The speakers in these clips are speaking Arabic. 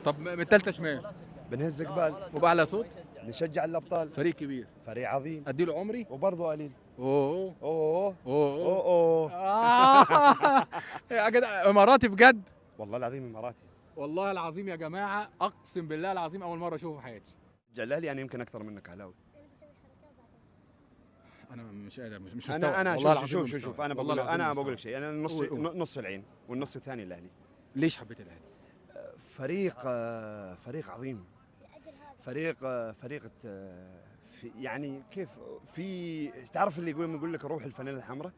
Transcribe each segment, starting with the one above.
طب من الثالثه شمال بنهز قبال، وبأعلى صوت. نشجع الابطال. فريق كبير. فريق عظيم اديله عمري. وبرضه قليل. اوه اوه اوه اوه اوه اوه. يا جدع اماراتي بجد. والله العظيم اماراتي. والله العظيم يا جماعه، اقسم بالله العظيم اول مره اشوفه في حياتي. شجع الاهلي يعني يمكن اكثر منك اهلاوي. انا مش قادر، مش مستوعب. انا والله شوف العظيم شوف مش شوف مستوعب. انا والله بقول العظيم انا مش بقول لك مستوعب. شيء، انا قول قول. نص العين والنص الثاني الاهلي. ليش حبيت الاهلي؟ فريق عظيم. فريق يعني كيف في تعرف اللي يقول لك روح الفانيلا الحمراء.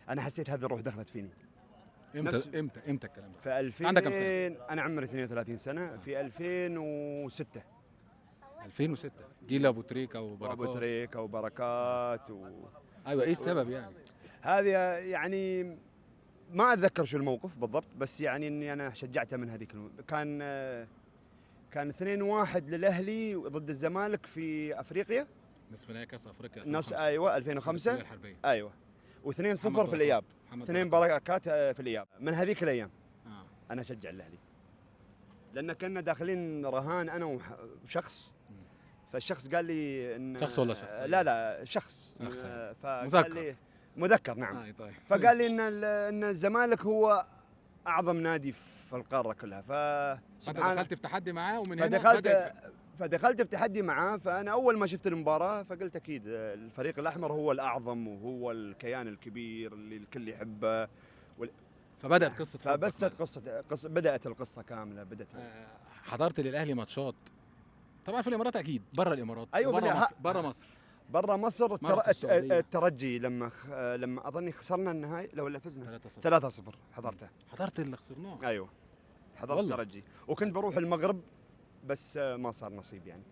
انا حسيت هذه الروح دخلت فيني. امتى الكلام ده؟ في 2000 عندك كم سنه؟ انا عمري 32 سنه. في 2006 2006 جيل ابو تريكه ابو وبركات. تريكه وبركات ايوه، ايه السبب يعني؟ هذه يعني ما اتذكر شو الموقف بالضبط، بس يعني اني انا شجعته من هذيك كان 2-1 للاهلي ضد الزمالك في افريقيا. نصف نهائي كاس افريقيا ايوه 2005. الحربيه. ايوه و2-0 في الاياب. 2 بركات في الاياب. من هذيك الايام انا اشجع الاهلي، لان كنا داخلين رهان انا وشخص. فالشخص قال لي ان شخص ولا شخص؟ لا شخص. فقال لي مذكر نعم. طيب. فقال لي ان الزمالك هو اعظم نادي في القاره كلها. فسبحان دخلت في تحدي معاه ومن هنا فدخلت في تحدي معاه. فانا اول ما شفت المباراه فقلت اكيد الفريق الاحمر هو الاعظم وهو الكيان الكبير اللي الكل يحبه. فبدات قصه بدات القصه كامله. حضرت للاهلي ماتشات طبعا في الامارات، اكيد برا الامارات. ايوه برا مصر الترجي لما اظني خسرنا النهائي لو ولا فزنا 3-0 حضرت اللي خسرناه. ايوه حضرت الترجي، وكنت بروح المغرب بس ما صار نصيب يعني.